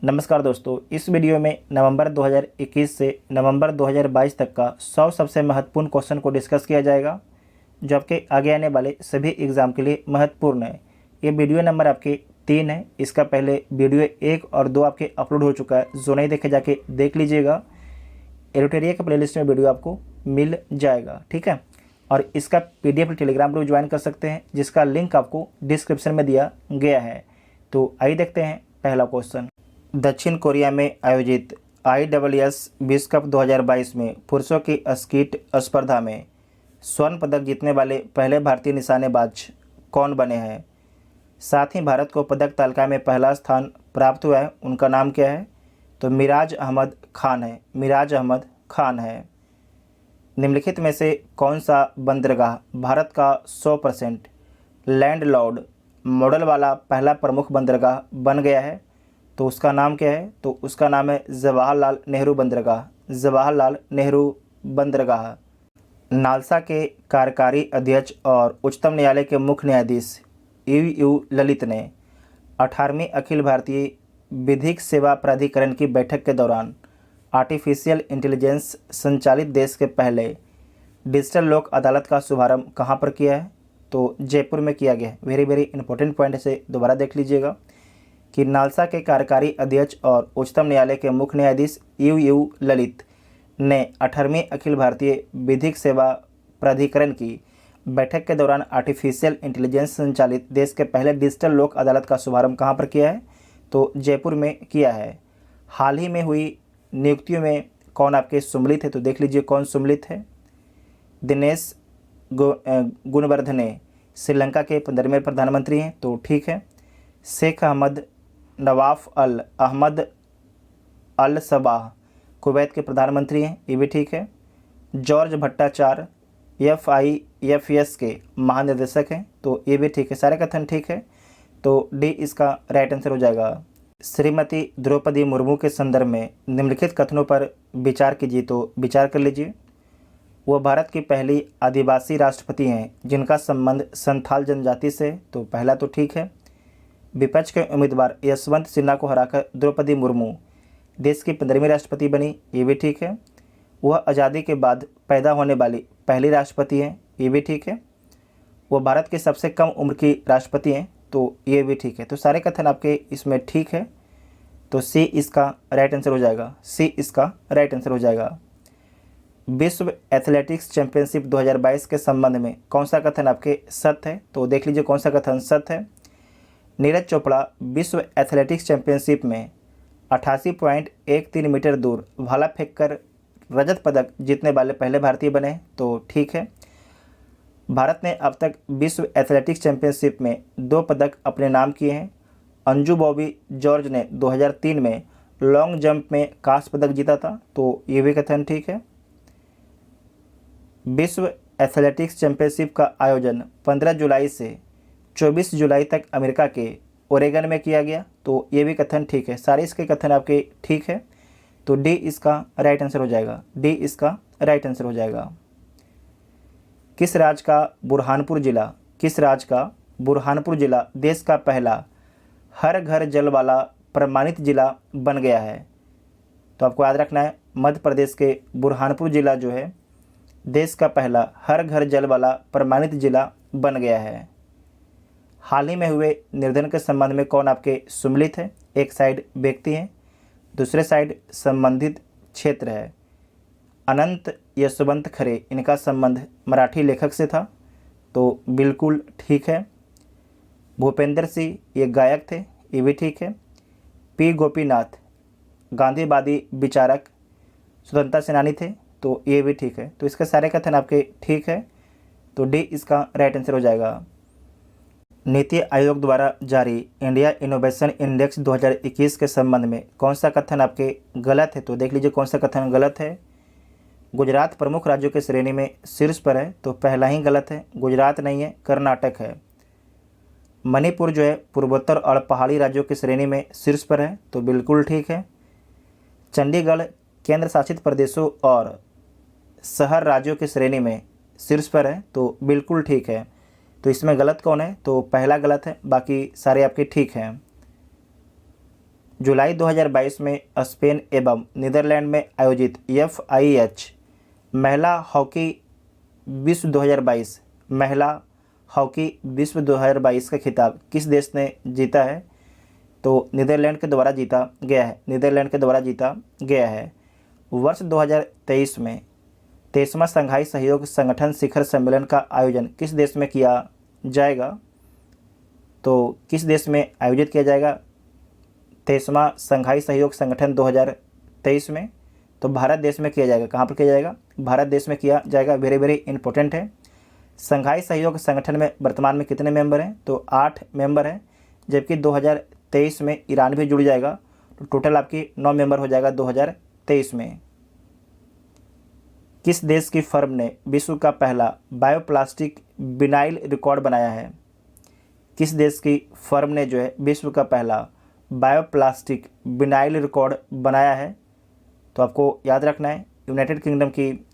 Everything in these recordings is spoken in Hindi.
नमस्कार दोस्तों, इस वीडियो में नवंबर 2021 से नवंबर 2022 तक का 100 सबसे महत्वपूर्ण क्वेश्चन को डिस्कस किया जाएगा, जो आपके आगे आने वाले सभी एग्ज़ाम के लिए महत्वपूर्ण है। ये वीडियो नंबर आपके 3 है। इसका पहले वीडियो 1 और 2 आपके अपलोड हो चुका है, जो नहीं देखे जाके देख लीजिएगा। एडिटोरिया के प्लेलिस्ट में वीडियो आपको मिल जाएगा, ठीक है। और इसका PDF टेलीग्राम ग्रुप ज्वाइन कर सकते हैं, जिसका लिंक आपको डिस्क्रिप्शन में दिया गया है। तो आइए देखते हैं पहला क्वेश्चन। दक्षिण कोरिया में आयोजित ISS विश्व कप 2022 में पुरुषों की स्कीट स्पर्धा में स्वर्ण पदक जीतने वाले पहले भारतीय निशानेबाज कौन बने हैं। साथ ही भारत को पदक तालिका में पहला स्थान प्राप्त हुआ है, उनका नाम क्या है। तो मिराज अहमद खान है, मिराज अहमद खान है। निम्नलिखित में से कौन सा बंदरगाह भारत का 100% लैंडलॉर्ड मॉडल वाला पहला प्रमुख बंदरगाह बन गया है। तो उसका नाम क्या है। तो उसका नाम है जवाहरलाल नेहरू बंदरगाह, जवाहरलाल नेहरू बंदरगाह। नालसा के कार्यकारी अध्यक्ष और उच्चतम न्यायालय के मुख्य न्यायाधीश यू ललित ने 18वीं अखिल भारतीय विधिक सेवा प्राधिकरण की बैठक के दौरान आर्टिफिशियल इंटेलिजेंस संचालित देश के पहले डिजिटल लोक अदालत का शुभारंभ कहाँ पर किया है। तो जयपुर में किया गया है। वेरी इंपॉर्टेंट पॉइंट से दोबारा देख लीजिएगा कि नालसा के कार्यकारी अध्यक्ष और उच्चतम न्यायालय के मुख्य न्यायाधीश यू ललित ने 18वीं अखिल भारतीय विधिक सेवा प्राधिकरण की बैठक के दौरान आर्टिफिशियल इंटेलिजेंस संचालित देश के पहले डिजिटल लोक अदालत का शुभारंभ कहाँ पर किया है। तो जयपुर में किया है। हाल ही में हुई नियुक्तियों में कौन आपके सम्मिलित है। तो देख लीजिए कौन सम्मिलित है। दिनेश गुणवर्धने श्रीलंका के 15वें प्रधानमंत्री हैं, तो ठीक है। शेख अहमद नवाफ अल अहमद अल सबाह कुवैत के प्रधानमंत्री हैं, ये भी ठीक है। जॉर्ज भट्टाचार्य FIFS के महानिदेशक हैं, तो ये भी ठीक है। सारे कथन ठीक है। तो डी इसका राइट आंसर हो जाएगा। श्रीमती द्रौपदी मुर्मू के संदर्भ में निम्नलिखित कथनों पर विचार कीजिए। तो विचार कर लीजिए। वह भारत की पहली आदिवासी राष्ट्रपति हैं जिनका संबंध संथाल जनजाति से। तो पहला तो ठीक है। विपक्ष के उम्मीदवार यशवंत सिन्हा को हराकर द्रौपदी मुर्मू देश की 15वीं राष्ट्रपति बनी, ये भी ठीक है। वह आज़ादी के बाद पैदा होने वाली पहली राष्ट्रपति हैं, ये भी ठीक है। वह भारत की सबसे कम उम्र की राष्ट्रपति हैं, तो ये भी ठीक है। तो सारे कथन आपके इसमें ठीक है। तो सी इसका राइट आंसर हो जाएगा। सी इसका राइट आंसर हो जाएगा। विश्व एथलेटिक्स चैंपियनशिप 2022 के संबंध में कौन सा कथन आपके सत्य है। तो देख लीजिए कौन सा कथन सत्य है। नीरज चोपड़ा विश्व एथलेटिक्स चैंपियनशिप में 88.13 मीटर दूर भाला फेंककर रजत पदक जीतने वाले पहले भारतीय बने, तो ठीक है। भारत ने अब तक विश्व एथलेटिक्स चैंपियनशिप में 2 पदक अपने नाम किए हैं। अंजू बॉबी जॉर्ज ने 2003 में लॉन्ग जंप में कांस्य पदक जीता था, तो ये भी कथन ठीक है। विश्व एथलेटिक्स चैंपियनशिप का आयोजन 15 जुलाई से 24 जुलाई तक अमेरिका के ओरेगन में किया गया, तो ये भी कथन ठीक है। सारे इसके कथन आपके ठीक है। तो डी इसका राइट आंसर हो जाएगा। डी इसका राइट आंसर हो जाएगा। किस राज्य का बुरहानपुर जिला देश का पहला हर घर जल वाला प्रमाणित जिला बन गया है। तो आपको याद रखना है, मध्य प्रदेश के बुरहानपुर जिला जो है देश का पहला हर घर जल वाला प्रमाणित जिला बन गया है। हाल ही में हुए निर्धन के संबंध में कौन आपके सम्मिलित है। एक साइड व्यक्ति है, दूसरे साइड संबंधित क्षेत्र है। अनंत यशवंत खरे, इनका संबंध मराठी लेखक से था, तो बिल्कुल ठीक है। भूपेंद्र सिंह ये गायक थे, ये भी ठीक है। P गोपीनाथ गांधीवादी विचारक स्वतंत्रता सेनानी थे, तो ये भी ठीक है। तो इसके सारे कथन आपके ठीक है। तो डी इसका राइट आंसर हो जाएगा। नीति आयोग द्वारा जारी इंडिया इनोवेशन इंडेक्स 2021 के संबंध में कौन सा कथन आपके गलत है। तो देख लीजिए कौन सा कथन गलत है। गुजरात प्रमुख राज्यों की श्रेणी में शीर्ष पर है, तो पहला ही गलत है। गुजरात नहीं है, कर्नाटक है। मणिपुर जो है पूर्वोत्तर और पहाड़ी राज्यों की श्रेणी में शीर्ष पर है, तो बिल्कुल ठीक है। चंडीगढ़ केंद्र शासित प्रदेशों और शहर राज्यों की श्रेणी में शीर्ष पर है, तो बिल्कुल ठीक है। तो इसमें गलत कौन है। तो पहला गलत है, बाकी सारे आपके ठीक हैं। जुलाई 2022 में स्पेन एवं नीदरलैंड में आयोजित FIH महिला हॉकी विश्व 2022 महिला हॉकी विश्व 2022 का खिताब किस देश ने जीता है? तो नीदरलैंड के द्वारा जीता गया है, नीदरलैंड के द्वारा जीता गया है। वर्ष 2023 में 23वां संघाई सहयोग संगठन शिखर सम्मेलन का आयोजन किस देश में किया जाएगा? तो किस देश में आयोजित किया जाएगा 23वां संघाई सहयोग संगठन 2023 में? तो भारत देश में किया जाएगा। कहाँ पर किया जाएगा? भारत देश में किया जाएगा। वेरी वेरी इंपॉर्टेंट है। संघाई सहयोग संगठन में वर्तमान में कितने मेंबर हैं? तो 8 मेंबर हैं, जबकि 2023 में ईरान भी जुड़ जाएगा, तो टोटल आपकी 9 मेंबर हो जाएगा 2023 में। किस देश की फर्म ने विश्व का पहला बायोप्लास्टिक विनाइल रिकॉर्ड बनाया है? किस देश की फर्म ने जो है विश्व का पहला बायोप्लास्टिक विनाइल रिकॉर्ड बनाया है? तो आपको याद रखना है, यूनाइटेड किंगडम की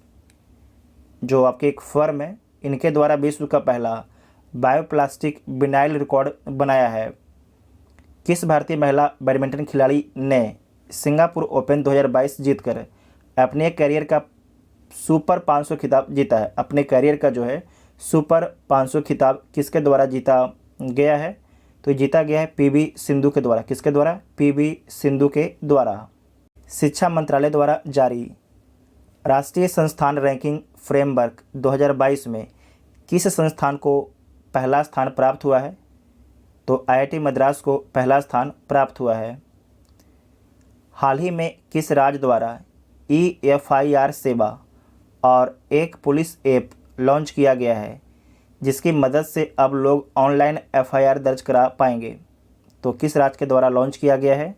जो आपकी एक फर्म है, इनके द्वारा विश्व का पहला बायोप्लास्टिक विनाइल रिकॉर्ड बनाया है। किस भारतीय महिला बैडमिंटन खिलाड़ी ने सिंगापुर ओपन 2022 जीतकर अपने करियर का सुपर 500 खिताब जीता है? अपने करियर का जो है सुपर 500 खिताब किसके द्वारा जीता गया है? तो जीता गया है PV सिंधु के द्वारा। किसके द्वारा? PV सिंधु के द्वारा। शिक्षा मंत्रालय द्वारा जारी राष्ट्रीय संस्थान रैंकिंग फ्रेमवर्क 2022 में किस संस्थान को पहला स्थान प्राप्त हुआ है? तो IIT मद्रास को पहला स्थान प्राप्त हुआ है। हाल ही में किस राज्य द्वारा EFIR सेवा और एक पुलिस ऐप लॉन्च किया गया है, जिसकी मदद से अब लोग ऑनलाइन FIR दर्ज करा पाएंगे? तो किस राज्य के द्वारा लॉन्च किया गया है?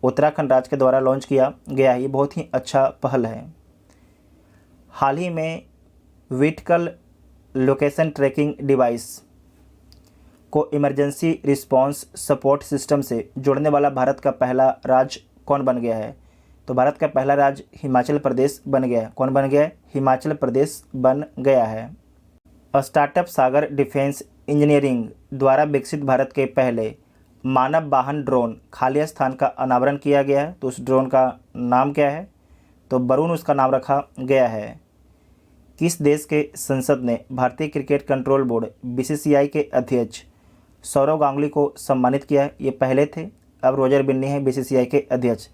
उत्तराखंड राज्य के द्वारा लॉन्च किया गया है। ये बहुत ही अच्छा पहल है। हाल ही में वर्टिकल लोकेशन ट्रैकिंग डिवाइस को इमरजेंसी रिस्पांस सपोर्ट सिस्टम से जोड़ने वाला भारत का पहला राज्य कौन बन गया है? तो भारत का पहला राज्य हिमाचल प्रदेश बन गया है। कौन बन गया है? हिमाचल प्रदेश बन गया है। स्टार्टअप सागर डिफेंस इंजीनियरिंग द्वारा विकसित भारत के पहले मानव वाहन ड्रोन खाली स्थान का अनावरण किया गया है। तो उस ड्रोन का नाम क्या है? तो वरुण उसका नाम रखा गया है। किस देश के संसद ने भारतीय क्रिकेट कंट्रोल बोर्ड BCCI के अध्यक्ष सौरव गांगुली को सम्मानित किया है? ये पहले थे, अब रोजर बिन्नी है BCCI के अध्यक्ष।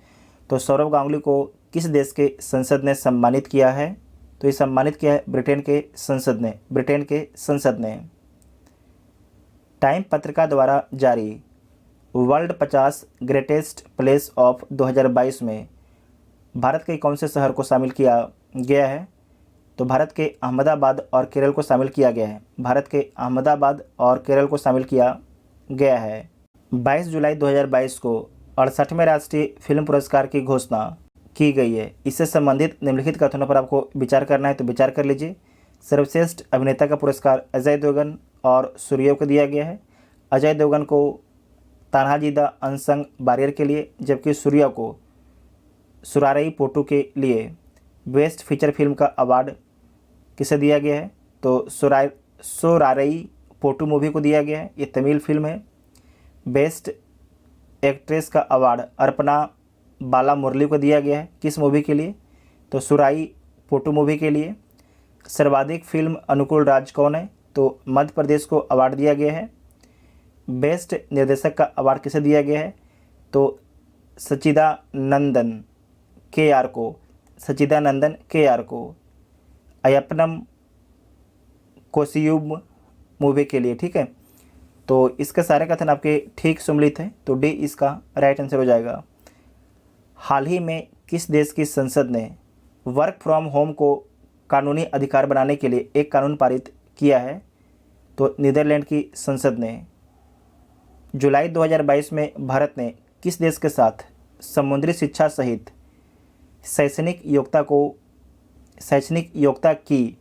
तो सौरव गांगुली को किस देश के संसद ने सम्मानित किया है? तो ये सम्मानित किया है ब्रिटेन के संसद ने। ब्रिटेन के संसद ने। टाइम पत्रिका द्वारा जारी वर्ल्ड 50 ग्रेटेस्ट प्लेस ऑफ 2022 में भारत के कौन से शहर को शामिल किया गया है? तो भारत के अहमदाबाद और केरल को शामिल किया गया है। भारत के अहमदाबाद और केरल को शामिल किया गया है। 22 जुलाई 2022 को 68वें राष्ट्रीय फिल्म पुरस्कार की घोषणा की गई है। इससे संबंधित निम्नलिखित कथनों पर आपको विचार करना है, तो विचार कर लीजिए। सर्वश्रेष्ठ अभिनेता का पुरस्कार अजय देवगन और सूर्या को दिया गया है। अजय देवगन को तान्हाजी द अनसंग वॉरियर के लिए, जबकि सूर्या को सुरारई पोटू के लिए। बेस्ट फीचर फिल्म का अवार्ड किसे दिया गया है? तो सुरारई पोटू मूवी को दिया गया है। ये तमिल फिल्म है। बेस्ट एक्ट्रेस का अवार्ड अर्पणा बाला मुरली को दिया गया है। किस मूवी के लिए? तो सुराई पोटू मूवी के लिए। सर्वाधिक फिल्म अनुकूल राज कौन है? तो मध्य प्रदेश को अवार्ड दिया गया है। बेस्ट निर्देशक का अवार्ड किसे दिया गया है? तो सच्चिदानंदन KR को। सच्चिदानंदन KR को। अयप्पनम कोशियुम मूवी के लिए। ठीक है, तो इसके सारे कथन आपके ठीक सम्मिलित हैं, तो D इसका राइट आंसर हो जाएगा। हाल ही में किस देश की संसद ने वर्क फ्रॉम होम को कानूनी अधिकार बनाने के लिए एक कानून पारित किया है? तो नीदरलैंड की संसद ने। जुलाई 2022 में भारत ने किस देश के साथ समुद्री शिक्षा सहित शैक्षणिक योग्यता की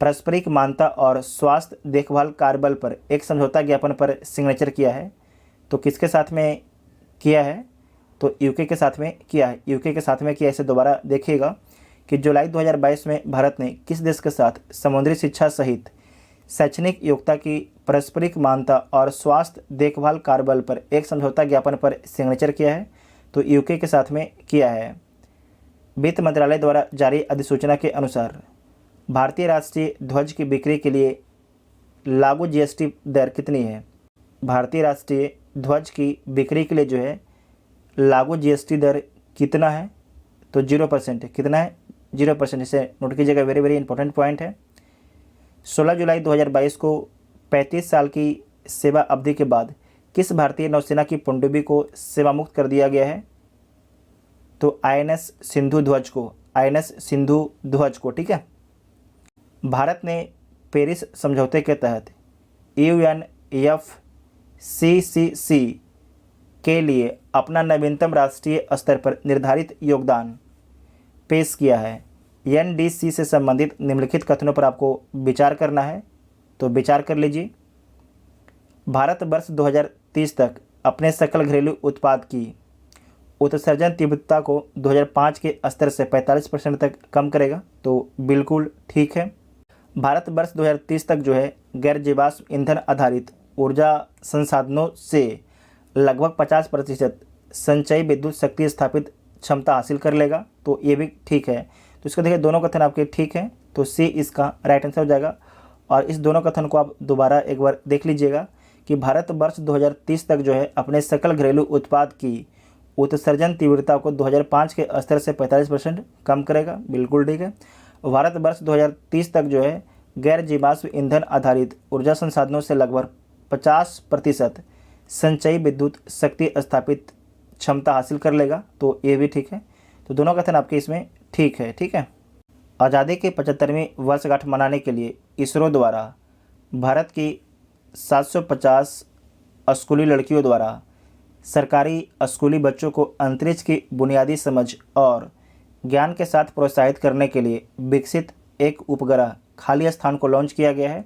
पारस्परिक मान्यता और स्वास्थ्य देखभाल कार्यबल पर एक समझौता ज्ञापन पर सिग्नेचर किया है? तो किसके साथ में किया है? तो UK के साथ में किया है। UK के साथ में किया। इसे दोबारा देखिएगा कि जुलाई 2022 में भारत ने किस देश के साथ समुद्री शिक्षा सहित शैक्षणिक योग्यता की पारस्परिक मान्यता और स्वास्थ्य देखभाल कार्यबल पर एक समझौता ज्ञापन पर सिग्नेचर किया है? तो यूके के साथ में किया है। वित्त मंत्रालय द्वारा जारी अधिसूचना के अनुसार भारतीय राष्ट्रीय ध्वज की बिक्री के लिए लागू जीएसटी दर कितनी है? भारतीय राष्ट्रीय ध्वज की बिक्री के लिए जो है लागू जीएसटी दर कितना है? तो 0% है। कितना है? 0%। इसे नोट कीजिएगा, वेरी वेरी इंपॉर्टेंट पॉइंट है। 16 जुलाई 2022 को 35 साल की सेवा अवधि के बाद किस भारतीय नौसेना की पनडुब्बी को सेवा मुक्त कर दिया गया है? तो आईएनएस सिंधु ध्वज को, आईएनएस सिंधु ध्वज को। ठीक है। भारत ने पेरिस समझौते के तहत UNFCCC के लिए अपना नवीनतम राष्ट्रीय स्तर पर निर्धारित योगदान पेश किया है। NDC से संबंधित निम्नलिखित कथनों पर आपको विचार करना है, तो विचार कर लीजिए। भारत वर्ष 2030 तक अपने सकल घरेलू उत्पाद की उत्सर्जन तीव्रता को 2005 के स्तर से 45% तक कम करेगा, तो बिल्कुल ठीक है। भारत वर्ष 2030 तक जो है गैर जीवाश्म ईंधन आधारित ऊर्जा संसाधनों से लगभग 50% संचयी विद्युत शक्ति स्थापित क्षमता हासिल कर लेगा, तो ये भी ठीक है। तो इसको देखिए, दोनों कथन आपके ठीक हैं, तो सी इसका राइट आंसर हो जाएगा। और इस दोनों कथन को आप दोबारा एक बार देख लीजिएगा कि भारत वर्ष 2030 तक जो है अपने सकल घरेलू उत्पाद की उत्सर्जन तीव्रता को 2005 के स्तर से 45% कम करेगा, बिल्कुल ठीक है। भारत वर्ष 2030 तक जो है गैर जीवाश्म ईंधन आधारित ऊर्जा संसाधनों से लगभग 50% संचयी विद्युत शक्ति स्थापित क्षमता हासिल कर लेगा, तो ये भी ठीक है। तो दोनों कथन आपके इसमें ठीक है। ठीक है। आज़ादी की 75वीं वर्षगांठ मनाने के लिए इसरो द्वारा भारत की 750 स्कूली लड़कियों द्वारा सरकारी स्कूली बच्चों को अंतरिक्ष की बुनियादी समझ और ज्ञान के साथ प्रोत्साहित करने के लिए विकसित एक उपग्रह खाली स्थान को लॉन्च किया गया है,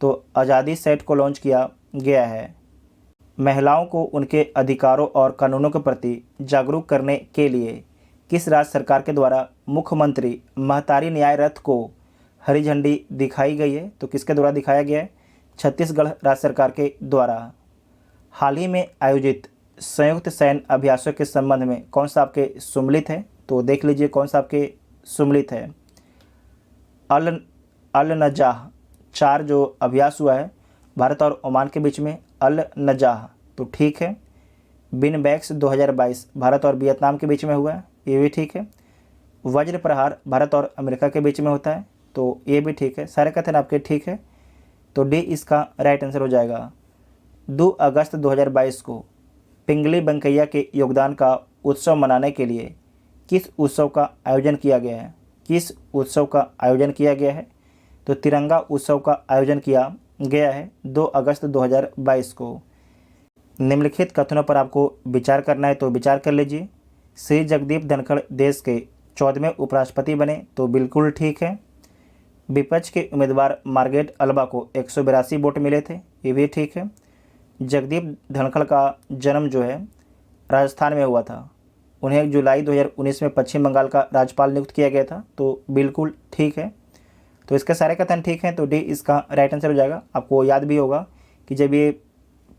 तो आज़ादी सेट को लॉन्च किया गया है। महिलाओं को उनके अधिकारों और कानूनों के प्रति जागरूक करने के लिए किस राज्य सरकार के द्वारा मुख्यमंत्री महतारी न्याय रथ को हरी झंडी दिखाई गई है? तो किसके द्वारा दिखाया गया है? छत्तीसगढ़ राज्य सरकार के द्वारा। हाल ही में आयोजित संयुक्त सैन्य अभ्यासों के संबंध में कौन सा आपके सम्मिलित है? तो देख लीजिए कौन सा आपके सम्मिलित है। अल नजाह 4 जो अभ्यास हुआ है भारत और ओमान के बीच में, अल नजाह, तो ठीक है। बिन बैक्स 2022 भारत और वियतनाम के बीच में हुआ है, ये भी ठीक है। वज्र प्रहार भारत और अमेरिका के बीच में होता है, तो ये भी ठीक है। सारे कथन आपके ठीक है, तो डी इसका राइट आंसर हो जाएगा। 2 अगस्त 2022 को पिंगली वेंकैया के योगदान का उत्सव मनाने के लिए किस उत्सव का आयोजन किया गया है? किस उत्सव का आयोजन किया गया है? तो तिरंगा उत्सव का आयोजन किया गया है 2 अगस्त 2022 को। निम्नलिखित कथनों पर आपको विचार करना है, तो विचार कर लीजिए। श्री जगदीप धनखड़ देश के 14वें उपराष्ट्रपति बने, तो बिल्कुल ठीक है। विपक्ष के उम्मीदवार मार्गरेट अल्बा को 182 वोट मिले थे, ये भी ठीक है। जगदीप धनखड़ का जन्म जो है राजस्थान में हुआ था। उन्हें 1 जुलाई 2019 में पश्चिम बंगाल का राज्यपाल नियुक्त किया गया था, तो बिल्कुल ठीक है। तो इसके सारे कथन ठीक हैं, तो डी इसका राइट आंसर हो जाएगा। आपको याद भी होगा कि जब ये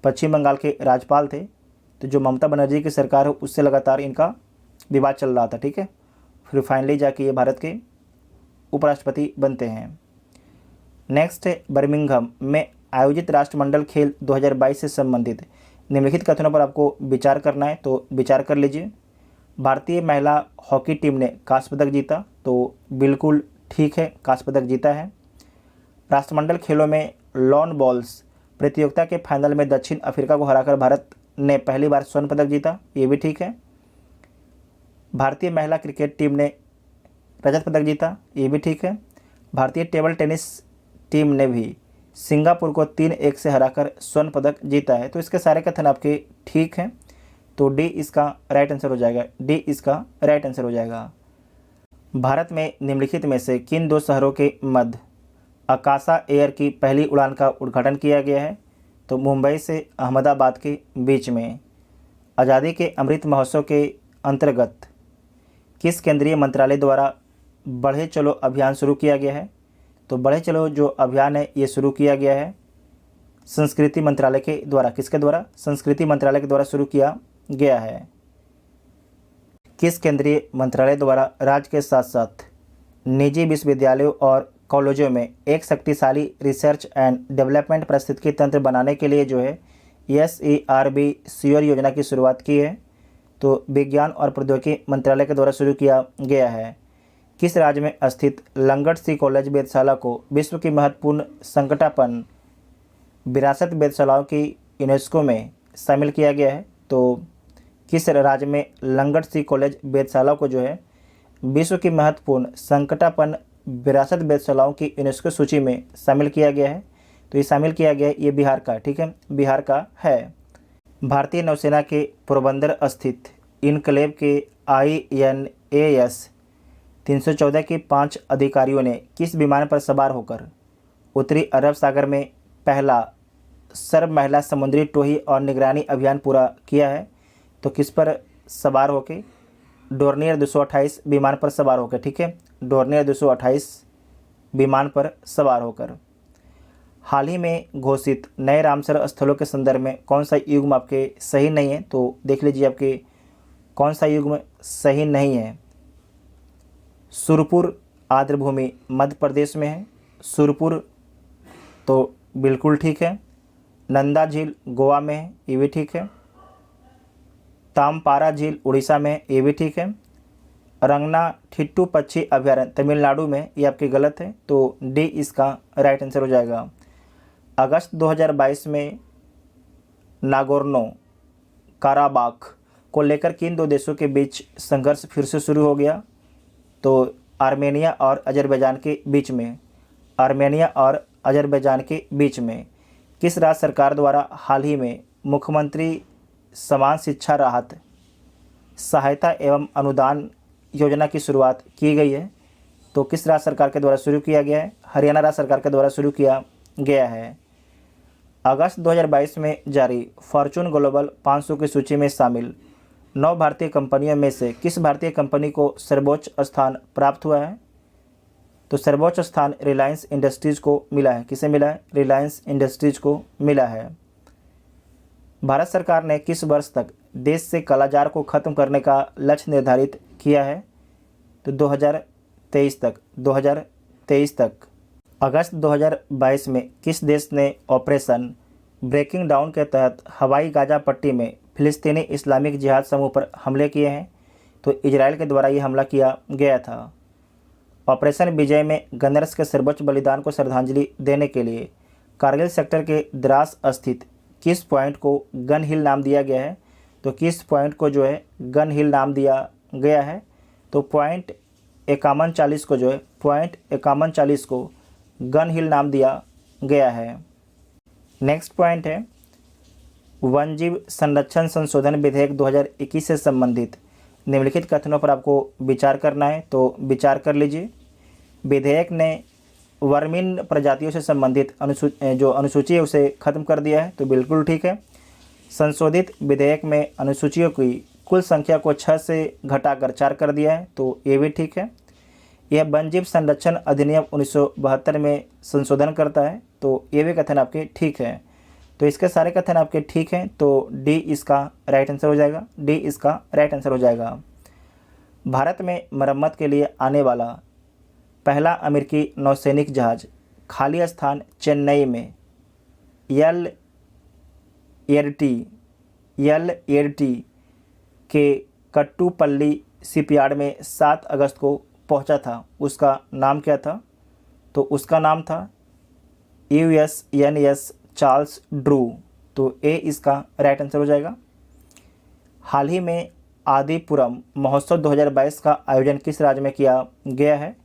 पश्चिम बंगाल के राज्यपाल थे, तो जो ममता बनर्जी की सरकार है उससे लगातार इनका विवाद चल रहा था। ठीक है। फिर फाइनली जाके ये भारत के उपराष्ट्रपति बनते हैं। नेक्स्ट है, बर्मिंघम में आयोजित राष्ट्रमंडल खेल 2022 से संबंधित निम्नलिखित कथनों पर आपको विचार करना है, तो विचार कर लीजिए। भारतीय महिला हॉकी टीम ने कांस्य पदक जीता, तो बिल्कुल ठीक है, कांस्य पदक जीता है। राष्ट्रमंडल खेलों में लॉन बॉल्स प्रतियोगिता के फाइनल में दक्षिण अफ्रीका को हराकर भारत ने पहली बार स्वर्ण पदक जीता, ये भी ठीक है। भारतीय महिला क्रिकेट टीम ने रजत पदक जीता, ये भी ठीक है। भारतीय टेबल टेनिस टीम ने भी सिंगापुर को 3-1 से हराकर स्वर्ण पदक जीता है, तो इसके सारे कथन आपके ठीक हैं, तो डी इसका राइट आंसर हो जाएगा। डी इसका राइट आंसर हो जाएगा। भारत में निम्नलिखित में से किन 2 शहरों के मध्य आकाशा एयर की पहली उड़ान का उद्घाटन किया गया है? तो मुंबई से अहमदाबाद के बीच में। आज़ादी के अमृत महोत्सव के अंतर्गत किस केंद्रीय मंत्रालय द्वारा बढ़े चलो अभियान शुरू किया गया है? तो बढ़े चलो जो अभियान है ये शुरू किया गया है संस्कृति मंत्रालय के द्वारा। किसके द्वारा? संस्कृति मंत्रालय के द्वारा शुरू किया गया है। किस केंद्रीय मंत्रालय द्वारा राज्य के साथ साथ निजी विश्वविद्यालयों और कॉलेजों में एक शक्तिशाली रिसर्च एंड डेवलपमेंट पारिस्थितिकी तंत्र बनाने के लिए जो है SERB श्योर योजना की शुरुआत की है? तो विज्ञान और प्रौद्योगिकी मंत्रालय के द्वारा शुरू किया गया है। किस राज्य में स्थित लंगट सी कॉलेज वेधशाला को विश्व की महत्वपूर्ण संकटापन्न विरासत वेधशालाओं की यूनेस्को में शामिल किया गया है? तो किस राज्य में लंगट सी कॉलेज वेधशाला को जो है विश्व की महत्वपूर्ण संकटापन्न विरासत वेधशालाओं की यूनेस्को सूची में शामिल किया गया है? तो ये शामिल किया गया है, ये बिहार का, ठीक है, बिहार का है। भारतीय नौसेना के पोरबंदर स्थित इनक्लेव के INAS 314 के 5 अधिकारियों ने किस विमान पर सवार होकर उत्तरी अरब सागर में पहला सर्व महिला समुद्री टोही और निगरानी अभियान पूरा किया है? तो किस पर सवार होकर? डोर्नियर 228 विमान पर सवार होकर, ठीक है, डोर्नियर 228 विमान पर सवार होकर। हाल ही में घोषित नए रामसर स्थलों के संदर्भ में कौन सा युग्म आपके सही नहीं है? तो देख लीजिए आपके कौन सा युग्म सही नहीं है। सुरपुर आर्द्रभूमि मध्य प्रदेश में है, सुरपुर तो बिल्कुल ठीक है। नंदा झील गोवा में है, ये भी ठीक है। तामपारा झील उड़ीसा में है, ये भी ठीक है। रंगना ठिट्टू पक्षी अभयारण्य तमिलनाडु में, ये आपकी गलत है, तो डी इसका राइट आंसर हो जाएगा। अगस्त 2022 में नागोर्नो काराबाख को लेकर किन दो देशों के बीच संघर्ष फिर से शुरू हो गया? तो आर्मेनिया और अजरबैजान के बीच में, आर्मेनिया और अजरबैजान के बीच में। किस राज्य सरकार द्वारा हाल ही में मुख्यमंत्री समान शिक्षा राहत सहायता एवं अनुदान योजना की शुरुआत की गई है? तो किस राज्य सरकार के द्वारा शुरू किया गया है? हरियाणा राज्य सरकार के द्वारा शुरू किया गया है। अगस्त 2022 में जारी फॉर्चून ग्लोबल 500 की सूची में शामिल 9 भारतीय कंपनियों में से किस भारतीय कंपनी को सर्वोच्च स्थान प्राप्त हुआ है? तो सर्वोच्च स्थान रिलायंस इंडस्ट्रीज़ को मिला है। किसे मिला है? रिलायंस इंडस्ट्रीज़ को मिला है। भारत सरकार ने किस वर्ष तक देश से कालाजार को खत्म करने का लक्ष्य निर्धारित किया है? तो 2023 तक, 2023 तक। अगस्त 2022 में किस देश ने ऑपरेशन ब्रेकिंग डाउन के तहत हवाई गाजा पट्टी में फिलिस्तीनी इस्लामिक जिहाद समूह पर हमले किए हैं? तो इजराइल के द्वारा ये हमला किया गया था। ऑपरेशन विजय में गनर्स के सर्वोच्च बलिदान को श्रद्धांजलि देने के लिए कारगिल सेक्टर के द्रास स्थित किस पॉइंट को गन हिल नाम दिया गया है? तो किस पॉइंट को जो है गन हिल नाम दिया गया है? तो पॉइंट 5140 को जो है पॉइंट 5140 को गन हिल नाम दिया गया है। नेक्स्ट पॉइंट है वन्यजीव संरक्षण संशोधन विधेयक 2021 से संबंधित निम्नलिखित कथनों पर आपको विचार करना है, तो विचार कर लीजिए। विधेयक ने वर्मीन प्रजातियों से संबंधित जो अनुसूची है उसे खत्म कर दिया है, तो बिल्कुल ठीक है। संशोधित विधेयक में अनुसूचियों की कुल संख्या को 6 से घटाकर 4 कर दिया है, तो ये भी ठीक है। यह वन्यजीव संरक्षण अधिनियम 1972 में संशोधन करता है, तो ये भी कथन आपके ठीक है। तो इसके सारे कथन आपके ठीक हैं, तो डी इसका राइट आंसर हो जाएगा, डी इसका राइट आंसर हो जाएगा। भारत में मरम्मत के लिए आने वाला पहला अमेरिकी नौसैनिक जहाज खाली स्थान चेन्नई में एल के कट्टुपल्ली शिपयार्ड में 7 अगस्त को पहुंचा था, उसका नाम क्या था? तो उसका नाम था USNS चार्ल्स ड्रू, तो ए इसका राइट आंसर हो जाएगा। हाल ही में आदिपुरम महोत्सव 2022 का आयोजन किस राज्य में किया गया है?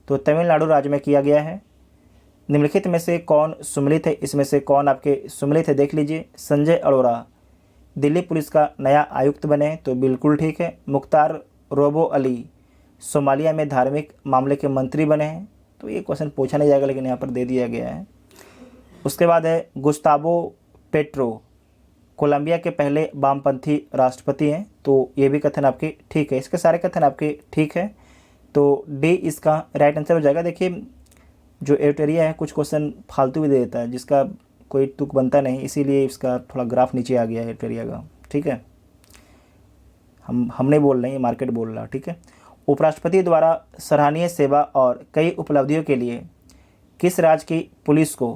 तो तमिलनाडु राज्य में किया गया है। निम्नलिखित में से कौन सुमलित है? इसमें से कौन आपके सुमलित है? देख लीजिए। संजय अरोरा दिल्ली पुलिस का नया आयुक्त बने, तो बिल्कुल ठीक है। मुख्तार रोबो अली सोमालिया में धार्मिक मामले के मंत्री बने हैं, तो ये क्वेश्चन पूछा नहीं जाएगा लेकिन यहाँ पर दे दिया गया है। उसके बाद है गुस्तावो पेट्रो कोलंबिया के पहले वामपंथी राष्ट्रपति हैं, तो ये भी कथन आपके ठीक है। इसके सारे कथन आपके ठीक है, तो डी इसका राइट आंसर हो जाएगा। देखिए जो एरिट्रिया है कुछ क्वेश्चन फालतू भी दे देता है जिसका कोई तुक बनता नहीं, इसीलिए इसका थोड़ा ग्राफ नीचे आ गया है एरिट्रिया का, ठीक है। हम नहीं बोल रहे हैं, मार्केट बोल रहा, ठीक है। उपराष्ट्रपति द्वारा सराहनीय सेवा और कई उपलब्धियों के लिए किस राज्य की पुलिस को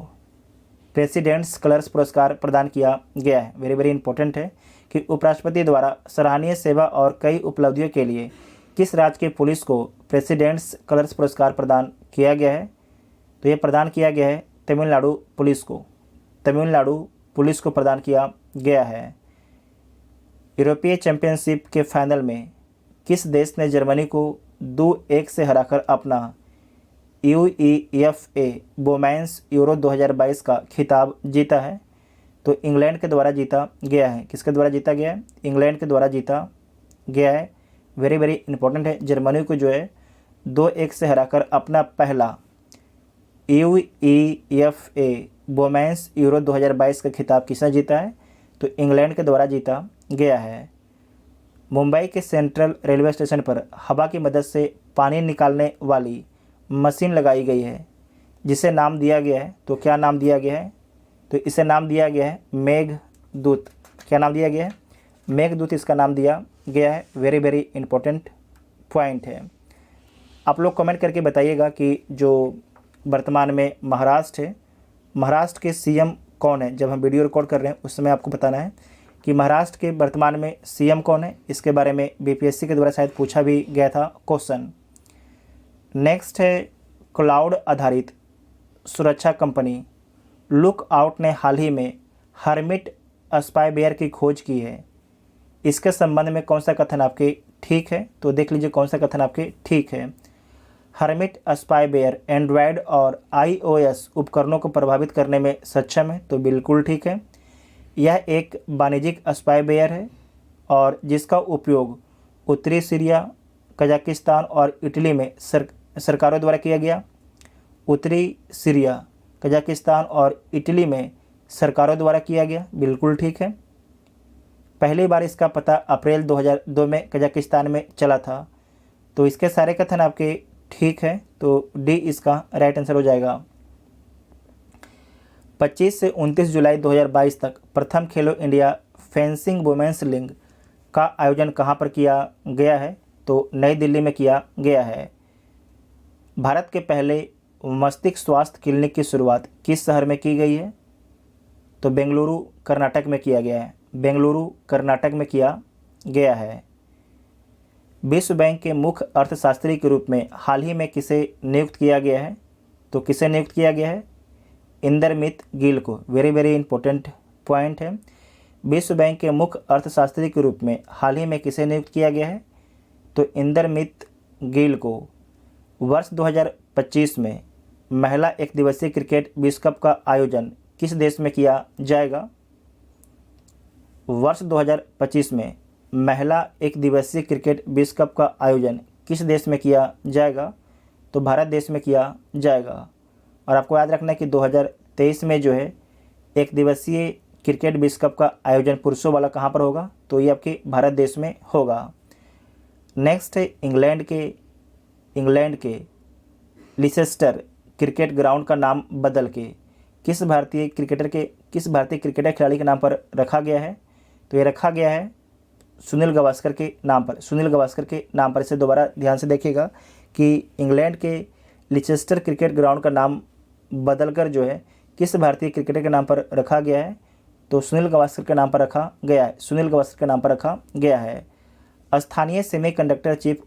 प्रेसिडेंट्स कलर्स पुरस्कार प्रदान किया गया है? वेरी वेरी इंपॉर्टेंट है कि उपराष्ट्रपति द्वारा सराहनीय सेवा और कई उपलब्धियों के लिए किस राज्य की पुलिस को प्रेसिडेंट्स कलर्स पुरस्कार प्रदान किया गया है? तो ये प्रदान किया गया है तमिलनाडु पुलिस को। तमिलनाडु पुलिस को प्रदान किया गया है। यूरोपीय चैंपियनशिप के फाइनल में किस देश ने जर्मनी को 2-1 से हराकर अपना UEFA वुमेन्स यूरो 2022 का खिताब जीता है? तो इंग्लैंड के द्वारा जीता गया है। किसके द्वारा जीता गया है? इंग्लैंड के द्वारा जीता गया है। वेरी वेरी इंपॉर्टेंट है। जर्मनी को जो है 2-1 से हराकर अपना पहला UEFA वुमेन्स यूरो 2022 का खिताब किसने जीता है? तो इंग्लैंड के द्वारा जीता गया है। मुंबई के सेंट्रल रेलवे स्टेशन पर हवा की मदद से पानी निकालने वाली मशीन लगाई गई है जिसे नाम दिया गया है। तो क्या नाम दिया गया है? तो इसे नाम दिया गया है मेघदूत। क्या नाम दिया गया है? मेघदूत इसका नाम दिया गया है। वेरी वेरी इंपॉर्टेंट पॉइंट है। आप लोग कमेंट करके बताइएगा कि जो वर्तमान में महाराष्ट्र है, महाराष्ट्र के CM कौन है? जब हम वीडियो रिकॉर्ड कर रहे हैं उस समय आपको बताना है कि महाराष्ट्र के वर्तमान में CM कौन है। इसके बारे में BPSC के द्वारा शायद पूछा भी गया था क्वेश्चन। नेक्स्ट है क्लाउड आधारित सुरक्षा कंपनी लुकआउट ने हाल ही में हर्मिट स्पाईवेयर की खोज की है। इसके संबंध में कौन सा कथन आपके ठीक है? तो देख लीजिए कौन सा कथन आपके ठीक है। हर्मिट स्पाईवेयर एंड्रॉयड और iOS उपकरणों को प्रभावित करने में सक्षम है। तो बिल्कुल ठीक है। यह एक वाणिज्यिक स्पाईवेयर है और जिसका उपयोग उत्तरी सीरिया, कजाकिस्तान और इटली में सरकारों द्वारा किया गया। उत्तरी सीरिया, कजाकिस्तान और इटली में सरकारों द्वारा किया गया। बिल्कुल ठीक है। पहली बार इसका पता अप्रैल 2002 में कजाकिस्तान में चला था। तो इसके सारे कथन आपके ठीक है। तो डी इसका राइट आंसर हो जाएगा। 25 से 29 जुलाई 2022 तक प्रथम खेलो इंडिया फेंसिंग वुमेन्स लीग का आयोजन कहाँ पर किया गया है? तो नई दिल्ली में किया गया है। भारत के पहले मस्तिष्क स्वास्थ्य क्लिनिक की शुरुआत किस शहर में की गई है? तो बेंगलुरु कर्नाटक में किया गया है। बेंगलुरु कर्नाटक में किया गया है। विश्व बैंक के मुख्य अर्थशास्त्री के रूप में हाल ही में किसे नियुक्त किया गया है? तो किसे नियुक्त किया गया है? इंदरमित गिल को। वेरी वेरी इंपॉर्टेंट पॉइंट है। विश्व बैंक के मुख्य अर्थशास्त्री के रूप में हाल ही में किसे नियुक्त किया गया है? तो इंदरमित गिल को। वर्ष 2025 में महिला एक दिवसीय क्रिकेट विश्व कप का आयोजन किस देश में किया जाएगा? वर्ष 2025 में महिला एक दिवसीय क्रिकेट विश्व कप का आयोजन किस देश में किया जाएगा? तो भारत देश में किया जाएगा। और आपको याद रखना है कि 2023 में जो है एक दिवसीय क्रिकेट विश्व कप का आयोजन पुरुषों वाला कहाँ पर होगा? तो ये आपके भारत देश में होगा। नेक्स्ट है इंग्लैंड के लिसेस्टर क्रिकेट ग्राउंड का नाम बदल के किस भारतीय क्रिकेटर खिलाड़ी के नाम पर रखा गया है? तो ये रखा गया है सुनील गावस्कर के नाम पर। सुनील गावस्कर के नाम पर। इसे दोबारा ध्यान से देखिएगा कि इंग्लैंड के लिचेस्टर क्रिकेट ग्राउंड का नाम बदलकर जो है किस भारतीय क्रिकेटर के नाम पर रखा गया है? तो सुनील गावस्कर के नाम पर रखा गया है। सुनील गावस्कर के नाम पर रखा गया है। स्थानीय सेमीकंडक्टर चिप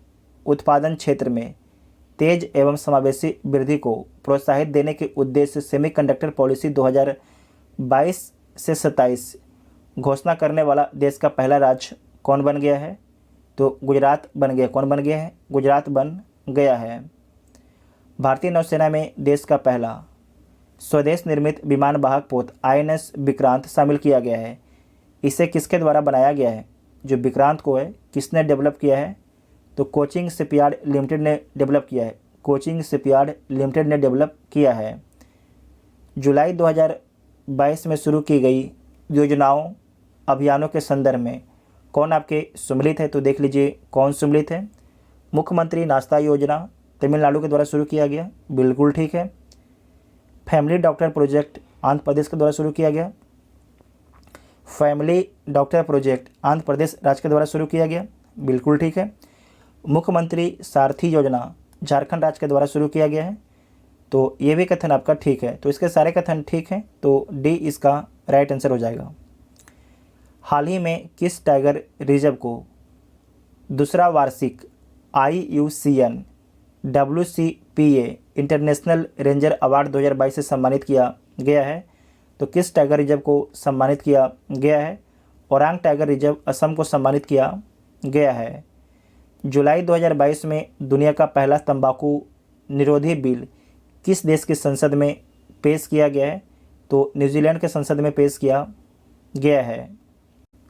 उत्पादन क्षेत्र में तेज एवं समावेशी वृद्धि को प्रोत्साहित देने के उद्देश्य से सेमीकंडक्टर पॉलिसी 2022 से 27 घोषणा करने वाला देश का पहला राज्य कौन बन गया है? तो गुजरात बन गया। कौन बन गया है? गुजरात बन गया है। भारतीय नौसेना में देश का पहला स्वदेश निर्मित विमान वाहक पोत INS विक्रांत शामिल किया गया है। इसे किसके द्वारा बनाया गया है? जो विक्रांत को है किसने डेवलप किया है? तो कोचिंग शिपयार्ड लिमिटेड ने डेवलप किया है। कोचिंग शिपयार्ड लिमिटेड ने डेवलप किया है। जुलाई 2022 में शुरू की गई योजनाओं अभियानों के संदर्भ में कौन आपके सम्मिलित है? तो देख लीजिए कौन सम्मिलित है। मुख्यमंत्री नाश्ता योजना तमिलनाडु के द्वारा शुरू किया गया। बिल्कुल ठीक है। Family doctor project Andhra Pradesh के द्वारा शुरू किया गया। Family doctor project Andhra Pradesh राज्य के द्वारा शुरू किया गया। बिल्कुल ठीक है। मुख्यमंत्री सारथी योजना झारखंड राज्य के द्वारा शुरू किया गया है, तो ये भी कथन आपका ठीक है। तो इसके सारे कथन ठीक हैं, तो डी इसका राइट आंसर हो जाएगा। हाल ही में किस टाइगर रिजर्व को दूसरा वार्षिक IUCN WCPA international ranger award 2022 से सम्मानित किया गया है? तो किस टाइगर रिजर्व को सम्मानित किया गया है? ओरांग टाइगर रिजर्व असम को सम्मानित किया गया है। जुलाई 2022 में दुनिया का पहला तंबाकू निरोधी बिल किस देश की संसद में पेश किया गया है? तो न्यूजीलैंड के संसद में पेश किया गया है।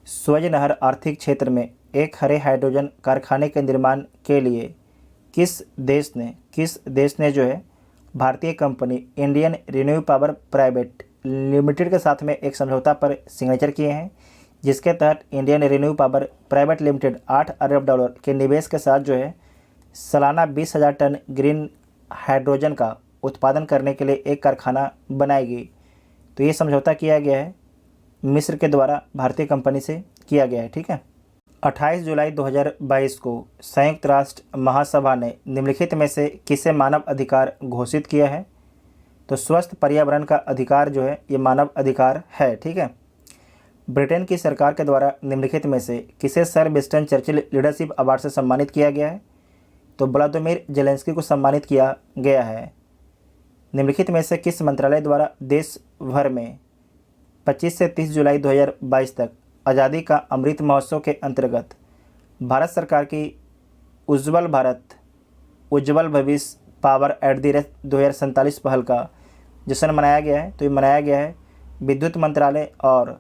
स्वच्छ नहर आर्थिक क्षेत्र में एक हरे हाइड्रोजन कारखाने के निर्माण के लिए किस देश ने जो है भारतीय company Indian renew power private limited के साथ में एक समझौता पर सिग्नेचर किए हैं, जिसके तहत Indian renew power private limited 8 अरब डॉलर के निवेश के साथ जो है सालाना 20,000 टन ग्रीन हाइड्रोजन का उत्पादन करने के लिए एक कारखाना बनाएगी। तो ये समझौता किया गया है मिस्र के द्वारा, भारतीय कंपनी से किया गया है। ठीक है। 28 जुलाई 2022 को संयुक्त राष्ट्र महासभा ने निम्नलिखित में से किसे मानव अधिकार घोषित किया है? तो स्वस्थ पर्यावरण का अधिकार जो है ये मानव अधिकार है। ठीक है। ब्रिटेन की सरकार के द्वारा निम्नलिखित में से किसे sir Winston Churchill leadership award से सम्मानित किया गया है? तो व्लादिमीर जेलेंस्की को सम्मानित किया गया है। निम्नलिखित में से किस मंत्रालय द्वारा देश भर में 25 से 30 जुलाई 2022 तक आज़ादी का अमृत महोत्सव के अंतर्गत भारत सरकार की उज्ज्वल भारत उज्ज्वल भविष्य पावर एट द रेट 2047 पहल का जश्न मनाया गया है? तो ये मनाया गया है विद्युत मंत्रालय और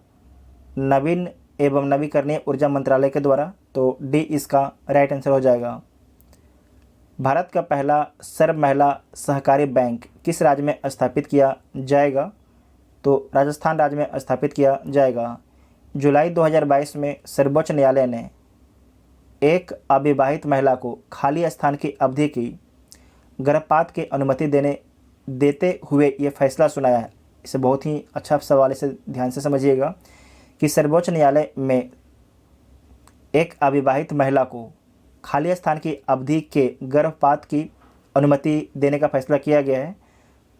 नवीन एवं नवीकरणीय ऊर्जा मंत्रालय के द्वारा। तो डी इसका राइट आंसर हो जाएगा। भारत का पहला सर्व महिला सहकारी बैंक किस राज्य में स्थापित किया जाएगा? तो राजस्थान राज्य में स्थापित किया जाएगा। जुलाई 2022 में सर्वोच्च न्यायालय ने एक अविवाहित महिला को खाली स्थान की अवधि की गर्भपात की अनुमति देते हुए ये फैसला सुनाया है। इसे बहुत ही अच्छा सवाल, इसे ध्यान से समझिएगा कि सर्वोच्च न्यायालय में एक अविवाहित महिला को खाली स्थान की अवधि के गर्भपात की अनुमति देने का फैसला किया गया है।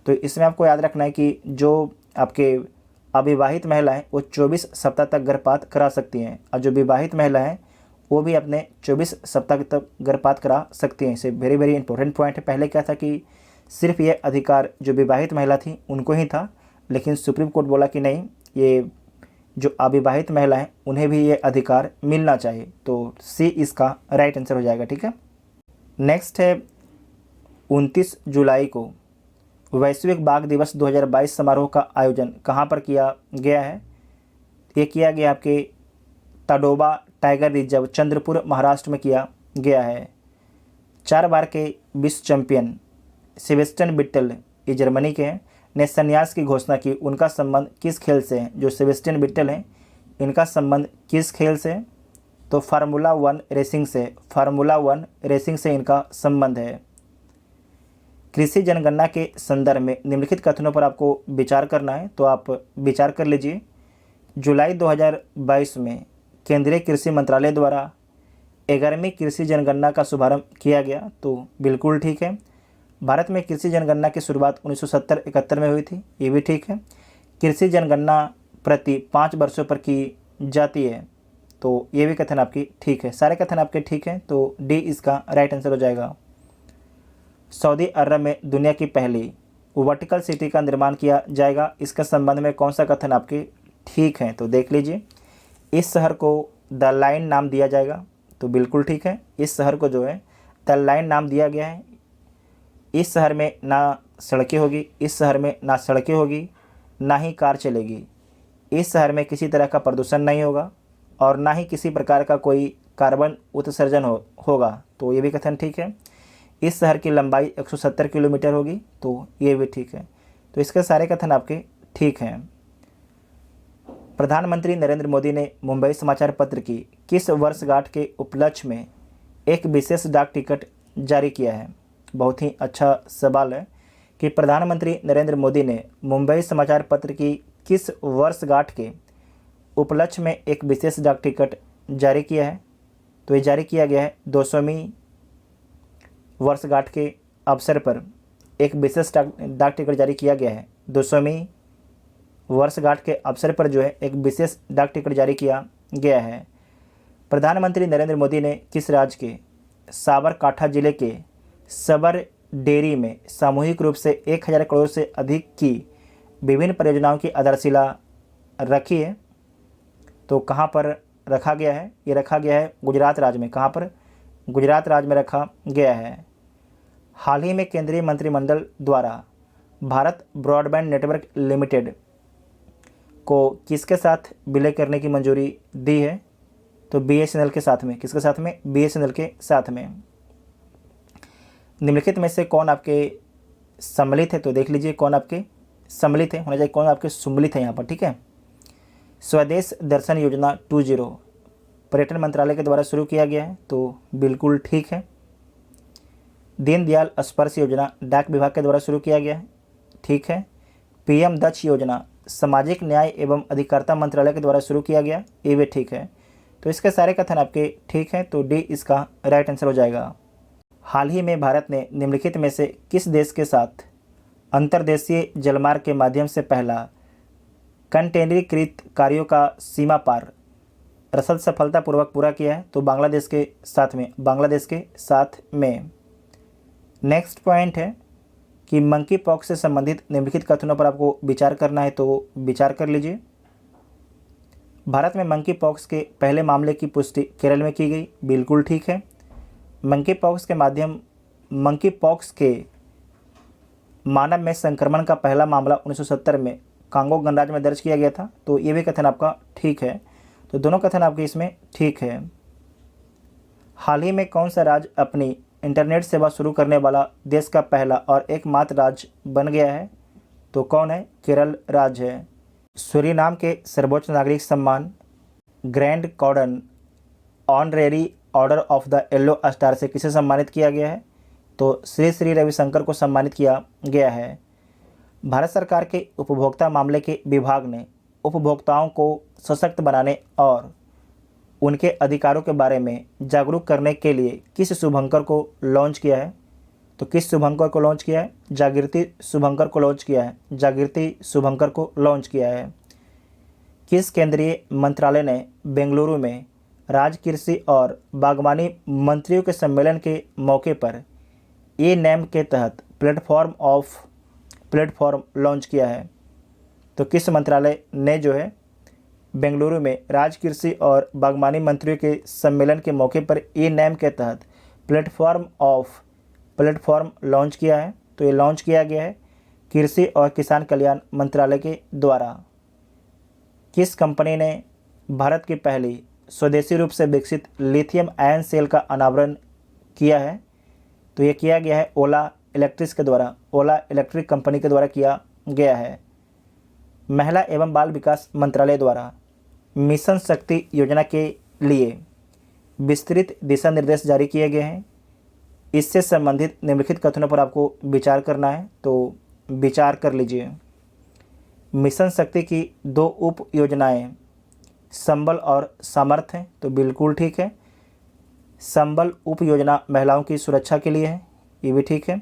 तो इसमें आपको याद रखना है कि जो आपके अविवाहित महिला है वो 24 सप्ताह तक गर्भपात करा सकती हैं, और जो विवाहित महिला है वो भी अपने 24 सप्ताह तक गर्भपात करा सकती हैं। इसे वेरी वेरी इंपॉर्टेंट पॉइंट है। पहले क्या था कि सिर्फ ये अधिकार जो विवाहित महिला थी उनको ही था, लेकिन सुप्रीम कोर्ट बोला कि नहीं, ये जो अविवाहित महिला है उन्हें भी ये अधिकार मिलना चाहिए। तो सी इसका राइट आंसर हो जाएगा। ठीक है। नेक्स्ट है 29 जुलाई को वैश्विक बाघ दिवस 2022 समारोह का आयोजन कहाँ पर किया गया है? ये किया गया आपके ताडोबा टाइगर रिजर्व चंद्रपुर महाराष्ट्र में किया गया है। 4 बार के विश्व चैंपियन सेबेस्टियन बिट्टल, ये जर्मनी के हैं, ने संन्यास की घोषणा की। उनका संबंध किस खेल से है? जो सेबेस्टियन बिट्टल हैं इनका संबंध किस खेल से? तो फार्मूला 1 रेसिंग से। फार्मूला 1 रेसिंग से इनका संबंध है। कृषि जनगणना के संदर्भ में निम्नलिखित कथनों पर आपको विचार करना है, तो आप विचार कर लीजिए। जुलाई 2022 में केंद्रीय कृषि मंत्रालय द्वारा 11वीं कृषि जनगणना का शुभारंभ किया गया। तो बिल्कुल ठीक है। भारत में कृषि जनगणना की शुरुआत 1970-71 में हुई थी, ये भी ठीक है। कृषि जनगणना प्रति 5 वर्षों पर की जाती है, तो ये भी कथन आपकी ठीक है। सारे कथन आपके ठीक हैं, तो डी इसका राइट आंसर हो जाएगा। सऊदी अरब में दुनिया की पहली वर्टिकल सिटी का निर्माण किया जाएगा। इसके संबंध में कौन सा कथन आपके ठीक हैं? तो देख लीजिए, इस शहर को द लाइन नाम दिया जाएगा। तो बिल्कुल ठीक है, इस शहर को जो है द लाइन नाम दिया गया है। इस शहर में ना सड़कें होगी, इस शहर में ना सड़कें होगी, ना ही कार चलेगी। इस शहर में किसी तरह का प्रदूषण नहीं होगा और ना ही किसी प्रकार का कोई कार्बन उत्सर्जन होगा। तो ये भी कथन ठीक है। इस शहर की लंबाई 170 किलोमीटर होगी, तो ये भी ठीक है। तो इसके सारे कथन आपके ठीक हैं। प्रधानमंत्री नरेंद्र मोदी ने मुंबई समाचार पत्र की किस वर्षगांठ के उपलक्ष्य में एक विशेष डाक टिकट जारी किया है? बहुत ही अच्छा सवाल है कि प्रधानमंत्री नरेंद्र मोदी ने मुंबई समाचार पत्र की किस वर्षगांठ के उपलक्ष्य में एक विशेष डाक टिकट जारी किया है? तो ये जारी किया गया है 200वीं वर्षगांठ के अवसर पर एक विशेष डाक टिकट जारी किया गया है। 200वीं वर्षगांठ के अवसर पर जो है एक विशेष डाक टिकट जारी किया गया है। प्रधानमंत्री नरेंद्र मोदी ने किस राज्य के साबरकांठा जिले के सबर डेयरी में सामूहिक रूप से 1000 करोड़ से अधिक की विभिन्न परियोजनाओं की आधारशिला रखी है? तो कहाँ पर रखा गया है? ये रखा गया है गुजरात राज्य में। कहाँ पर? गुजरात राज्य में रखा गया है। हाल ही में केंद्रीय मंत्रिमंडल द्वारा भारत ब्रॉडबैंड नेटवर्क लिमिटेड को किसके साथ विलय करने की मंजूरी दी है? तो BSNL के साथ में। किसके साथ में? BSNL के साथ में। निम्नलिखित में से कौन आपके सम्मिलित है? तो देख लीजिए कौन आपके सम्मिलित है, होना चाहिए कौन आपके सुम्मिलित है यहाँ पर, ठीक है। स्वदेश दर्शन योजना 20 पर्यटन मंत्रालय के द्वारा शुरू किया गया है, तो बिल्कुल ठीक है। दीनदयाल स्पर्श योजना डाक विभाग के द्वारा शुरू किया गया है, ठीक है। PM दक्ष योजना सामाजिक न्याय एवं अधिकारिता मंत्रालय के द्वारा शुरू किया गया, ये भी ठीक है। तो इसके सारे कथन आपके ठीक हैं, तो डी इसका राइट आंसर हो जाएगा। हाल ही में भारत ने निम्नलिखित में से किस देश के साथ अंतर्देशीय जलमार्ग के माध्यम से पहला कंटेनरीकृत कार्यों का सीमा पार रसद सफलतापूर्वक पूरा किया है? तो बांग्लादेश के साथ में। बांग्लादेश के साथ में। नेक्स्ट पॉइंट है कि मंकी पॉक्स से संबंधित निम्नलिखित कथनों पर आपको विचार करना है, तो विचार कर लीजिए। भारत में मंकी पॉक्स के पहले मामले की पुष्टि केरल में की गई, बिल्कुल ठीक है। मंकी पॉक्स के मानव में संक्रमण का पहला मामला 1970 में कांगो गणराज्य में दर्ज किया गया था, तो ये भी कथन आपका ठीक है। तो दोनों कथन आपके इसमें ठीक है। हाल ही में कौन सा राज्य अपनी इंटरनेट सेवा शुरू करने वाला देश का पहला और एकमात्र राज्य बन गया है? तो कौन है? केरल राज्य है। सूरीनाम के सर्वोच्च नागरिक सम्मान grand cordon honorary order of the yellow star से किसे सम्मानित किया गया है? तो श्री श्री रविशंकर को सम्मानित किया गया है। भारत सरकार के उपभोक्ता मामले के विभाग ने उपभोक्ताओं को सशक्त बनाने और उनके अधिकारों के बारे में जागरूक करने के लिए किस शुभंकर को लॉन्च किया है? तो किस शुभंकर को लॉन्च किया है? जागृति शुभंकर को लॉन्च किया है। जागृति शुभंकर को लॉन्च किया है। किस केंद्रीय मंत्रालय ने बेंगलुरु में राज्य कृषि और बागवानी मंत्रियों के सम्मेलन के मौके पर E-NAM के तहत प्लेटफॉर्म लॉन्च किया है? तो किस मंत्रालय ने जो है बेंगलुरु में राज्य कृषि और बागवानी मंत्रियों के सम्मेलन के मौके पर E-NAM के तहत प्लेटफॉर्म लॉन्च किया है? तो ये लॉन्च किया गया है कृषि और किसान कल्याण मंत्रालय के द्वारा। किस कंपनी ने भारत की पहली स्वदेशी रूप से विकसित लिथियम आयन सेल का अनावरण किया है? तो ये किया गया है ओला इलेक्ट्रिक के द्वारा। ओला इलेक्ट्रिक कंपनी के द्वारा किया गया है। महिला एवं बाल विकास मंत्रालय द्वारा मिशन शक्ति योजना के लिए विस्तृत दिशा निर्देश जारी किए गए हैं। इससे संबंधित निम्नलिखित कथनों पर आपको विचार करना है, तो विचार कर लीजिए। मिशन शक्ति की 2 उप योजनाएं संबल और सामर्थ्य हैं, तो बिल्कुल ठीक है। संबल उप योजना महिलाओं की सुरक्षा के लिए है, ये भी ठीक है।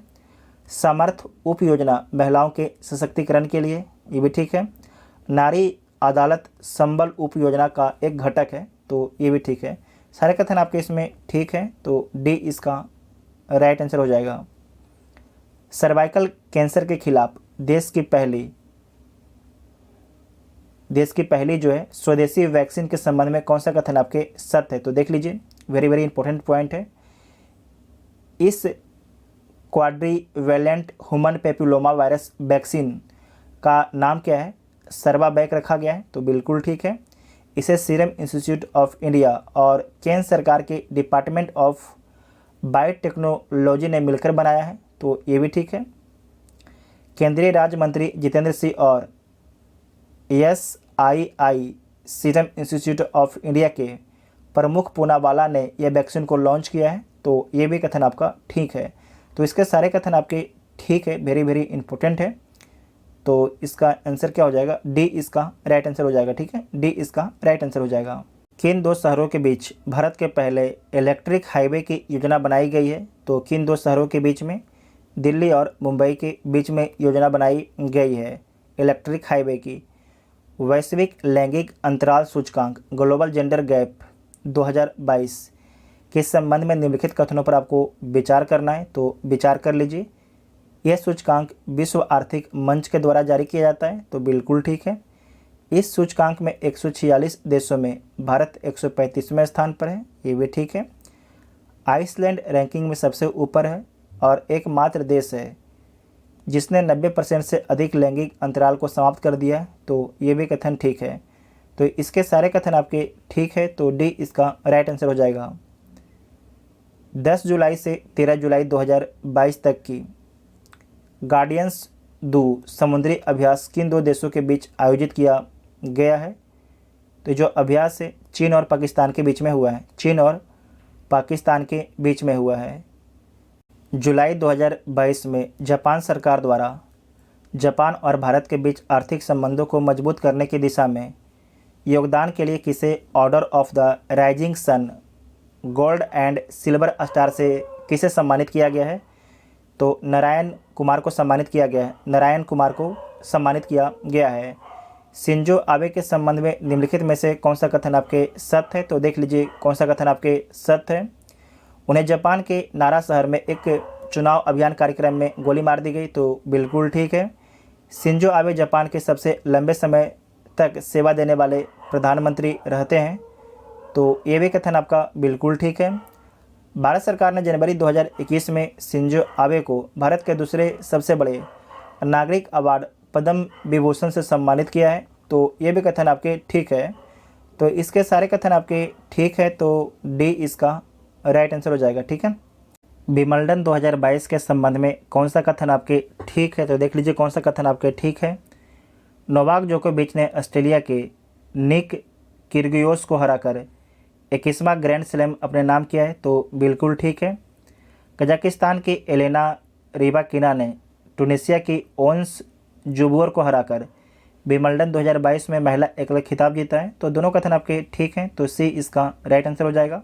सामर्थ्य उप योजना महिलाओं के सशक्तिकरण के लिए, ये भी ठीक है। नारी अदालत संबल उप योजना का एक घटक है, तो ये भी ठीक है। सारे कथन आपके इसमें ठीक है, तो डी इसका राइट आंसर हो जाएगा। सर्वाइकल कैंसर के खिलाफ देश की पहली जो है स्वदेशी वैक्सीन के संबंध में कौन सा कथन आपके सत्य है? तो देख लीजिए, वेरी वेरी इंपॉर्टेंट पॉइंट है। इस क्वाड्रीवैलेंट ह्यूमन पेपिलोमा वायरस वैक्सीन का नाम क्या है? सर्वावैक रखा गया है, तो बिल्कुल ठीक है। इसे सीरम इंस्टीट्यूट ऑफ इंडिया और केंद्र सरकार के डिपार्टमेंट ऑफ बायोटेक्नोलॉजी ने मिलकर बनाया है, तो ये भी ठीक है। केंद्रीय राज्य मंत्री जितेंद्र सिंह और SII serum institute of India के प्रमुख पूनावाला ने यह वैक्सीन को लॉन्च किया है, तो ये भी कथन आपका ठीक है। तो इसके सारे कथन आपके ठीक है, वेरी वेरी इंपॉर्टेंट है। तो इसका आंसर क्या हो जाएगा? डी इसका राइट आंसर हो जाएगा, ठीक है। डी इसका राइट आंसर हो जाएगा। किन दो शहरों के बीच भारत के पहले इलेक्ट्रिक हाईवे की योजना बनाई गई है? तो किन दो शहरों के बीच में? दिल्ली और मुंबई के बीच में योजना बनाई गई है इलेक्ट्रिक हाईवे की। वैश्विक लैंगिक अंतराल सूचकांक ग्लोबल जेंडर गैप 2022 के संबंध में निम्नलिखित कथनों पर आपको विचार करना है, तो विचार कर लीजिए। यह सूचकांक विश्व आर्थिक मंच के द्वारा जारी किया जाता है, तो बिल्कुल ठीक है। इस सूचकांक में 146 देशों में भारत 135वें स्थान पर है, ये भी ठीक है। आइसलैंड रैंकिंग में सबसे ऊपर है और एकमात्र देश है जिसने 90% से अधिक लैंगिक अंतराल को समाप्त कर दिया है, तो ये भी कथन ठीक है। तो इसके सारे कथन आपके ठीक है, तो डी इसका राइट आंसर हो जाएगा। 10 जुलाई से 13 जुलाई 2022 तक की गार्डियंस 2 समुद्री अभ्यास किन दो देशों के बीच आयोजित किया गया है? तो जो अभ्यास है चीन और पाकिस्तान के बीच में हुआ है, चीन और पाकिस्तान के बीच में हुआ है। जुलाई 2022 में जापान सरकार द्वारा जापान और भारत के बीच आर्थिक संबंधों को मजबूत करने की दिशा में योगदान के लिए किसे order of the rising sun gold and silver star से किसे सम्मानित किया गया है? तो नारायण कुमार को सम्मानित किया गया है, नारायण कुमार को सम्मानित किया गया है। शिंजो आबे के संबंध में निम्नलिखित में से कौन सा कथन आपके सत्य है? तो देख लीजिए कौन सा कथन आपके सत्य है। उन्हें जापान के नारा शहर में एक चुनाव अभियान कार्यक्रम में गोली मार दी गई, तो बिल्कुल ठीक है। शिंजो आबे जापान के सबसे लंबे समय तक सेवा देने वाले प्रधानमंत्री रहते हैं, तो ये भी कथन आपका बिल्कुल ठीक है। भारत सरकार ने जनवरी 2021 में शिंजो आबे को भारत के दूसरे सबसे बड़े नागरिक अवार्ड पद्म विभूषण से सम्मानित किया है, तो ये भी कथन आपके ठीक है। तो इसके सारे कथन आपके ठीक है, तो डी इसका राइट आंसर हो जाएगा, ठीक है। विंबलडन 2022 के संबंध में कौन सा कथन आपके ठीक है? तो देख लीजिए कौन सा कथन आपके ठीक है। नोवाक जोकोविच ने ऑस्ट्रेलिया के निक किर्गियोस को हराकर 21वां ग्रैंड स्लैम अपने नाम किया है, तो बिल्कुल ठीक है। कजाकिस्तान की एलेना रिबाकिना ने टूनिसिया की ओंस जुबोर को हराकर विंबलडन 2022 में महिला एकल खिताब जीता है, तो दोनों कथन आपके ठीक हैं, तो सी इसका राइट आंसर हो जाएगा।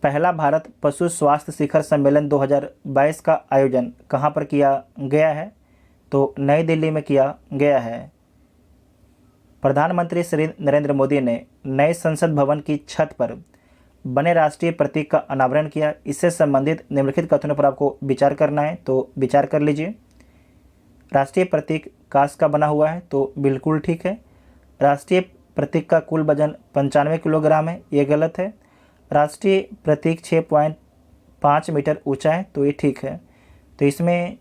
पहला भारत पशु स्वास्थ्य शिखर सम्मेलन 2022 का आयोजन कहाँ पर किया गया है? तो नई दिल्ली में किया गया है। प्रधानमंत्री श्री नरेंद्र मोदी ने नए संसद भवन की छत पर बने राष्ट्रीय प्रतीक का अनावरण किया। इससे संबंधित निम्नलिखित कथनों पर आपको विचार करना है, तो विचार कर लीजिए। राष्ट्रीय प्रतीक कांच का बना हुआ है, तो बिल्कुल ठीक है। राष्ट्रीय प्रतीक का कुल वजन 95 किलोग्राम है, ये गलत है। राष्ट्रीय प्रतीक 6.5 मीटर ऊंचा है, तो ये ठीक है। तो इसमें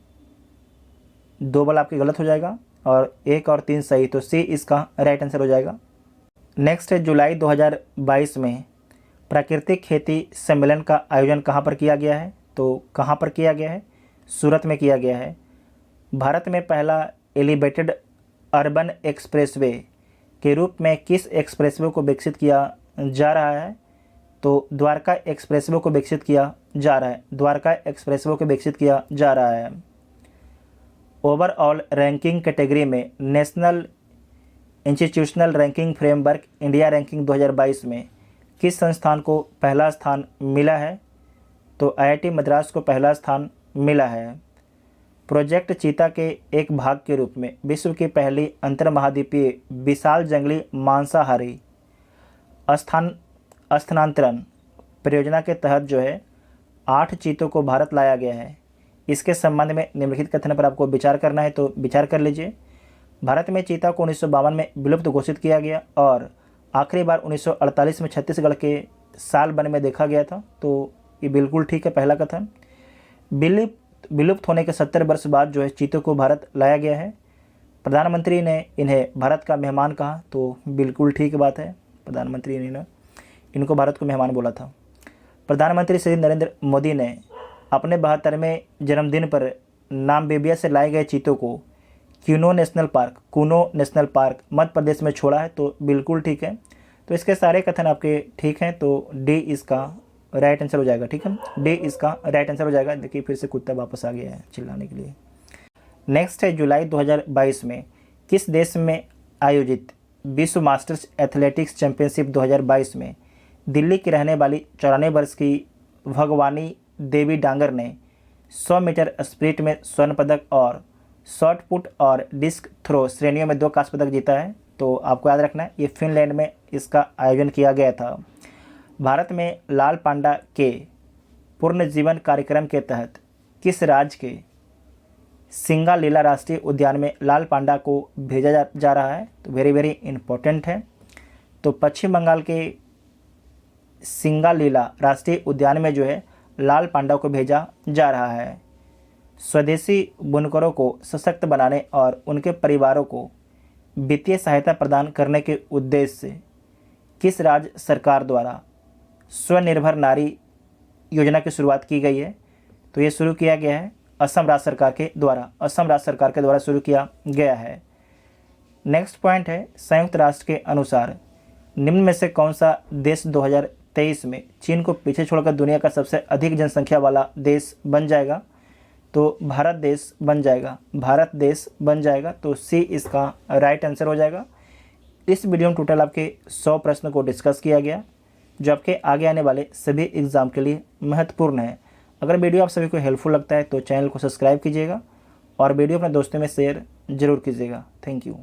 2 बल आपके गलत हो जाएगा और 1 और 3 सही, तो सी इसका राइट आंसर हो जाएगा। नेक्स्ट है जुलाई 2022 में प्राकृतिक खेती सम्मेलन का आयोजन कहाँ पर किया गया है? तो कहाँ पर किया गया है? सूरत में किया गया है। भारत में पहला एलिवेटेड अर्बन एक्सप्रेसवे के रूप में किस एक्सप्रेसवे को विकसित किया जा रहा है? तो द्वारका एक्सप्रेसवे को विकसित किया जा रहा है, द्वारका एक्सप्रेसवे को विकसित किया जा रहा है। ओवरऑल रैंकिंग कैटेगरी में national institutional ranking framework India ranking 2022 में किस संस्थान को पहला स्थान मिला है? तो आईआईटी मद्रास को पहला स्थान मिला है। प्रोजेक्ट चीता के एक भाग के रूप में विश्व की पहली अंतर्महाद्वीपीय विशाल जंगली मांसाहारी स्थानांतरण परियोजना के तहत जो है 8 चीतों को भारत लाया गया है। इसके संबंध में निम्नलिखित कथन पर आपको विचार करना है, तो विचार कर लीजिए। भारत में चीता को 1952 में विलुप्त घोषित किया गया और आखिरी बार 1948 में छत्तीसगढ़ के सालबन में देखा गया था, तो ये बिल्कुल ठीक है पहला कथन। विलुप्त होने के 70 वर्ष बाद जो है चीतों को भारत लाया गया है। प्रधानमंत्री ने इन्हें भारत का मेहमान कहा, तो बिल्कुल ठीक बात है, प्रधानमंत्री ने इनको भारत को मेहमान बोला था। प्रधानमंत्री श्री नरेंद्र मोदी ने अपने 72वें जन्मदिन पर नामीबिया से लाए गए चीतों को कुनो नेशनल पार्क मध्य प्रदेश में छोड़ा है, तो बिल्कुल ठीक है। तो इसके सारे कथन आपके ठीक हैं, तो डी इसका राइट आंसर हो जाएगा, ठीक है। डी इसका राइट आंसर हो जाएगा। देखिए फिर से कुत्ता वापस आ गया है चिल्लाने के लिए। नेक्स्ट है जुलाई 2022 में किस देश में आयोजित विश्व मास्टर्स एथलेटिक्स चैंपियनशिप 2022 में दिल्ली की रहने वाली 94 वर्ष की भगवानी देवी डांगर ने 100 मीटर स्प्रिंट में स्वर्ण पदक और शॉट पुट और डिस्क थ्रो श्रेणियों में 2 कांस्य पदक जीता है। तो आपको याद रखना है ये फिनलैंड में इसका आयोजन किया गया था। भारत में लाल पांडा के पूर्ण जीवन कार्यक्रम के तहत किस राज्य के सिंगालीला राष्ट्रीय उद्यान में लाल पांडा को भेजा जा रहा है? तो वेरी इम्पोर्टेंट है। तो पश्चिम बंगाल के सिंगालीला राष्ट्रीय उद्यान में जो है लाल पांडा को भेजा जा रहा है। स्वदेशी बुनकरों को सशक्त बनाने और उनके परिवारों को वित्तीय सहायता प्रदान करने के उद्देश्य से किस राज्य सरकार द्वारा स्वनिर्भर नारी योजना की शुरुआत की गई है? तो ये शुरू किया गया है असम राज्य सरकार के द्वारा शुरू किया गया है। नेक्स्ट पॉइंट है, संयुक्त राष्ट्र के अनुसार निम्न में से कौन सा देश 2023 में चीन को पीछे छोड़कर दुनिया का सबसे अधिक जनसंख्या वाला देश बन जाएगा? तो भारत देश बन जाएगा। तो सी इसका राइट आंसर हो जाएगा। इस वीडियो में टोटल आपके 100 प्रश्न को डिस्कस किया गया जो आपके आगे आने वाले सभी एग्ज़ाम के लिए महत्वपूर्ण है। अगर वीडियो आप सभी को हेल्पफुल लगता है तो चैनल को सब्सक्राइब कीजिएगा और वीडियो अपने दोस्तों में शेयर जरूर कीजिएगा। Thank you.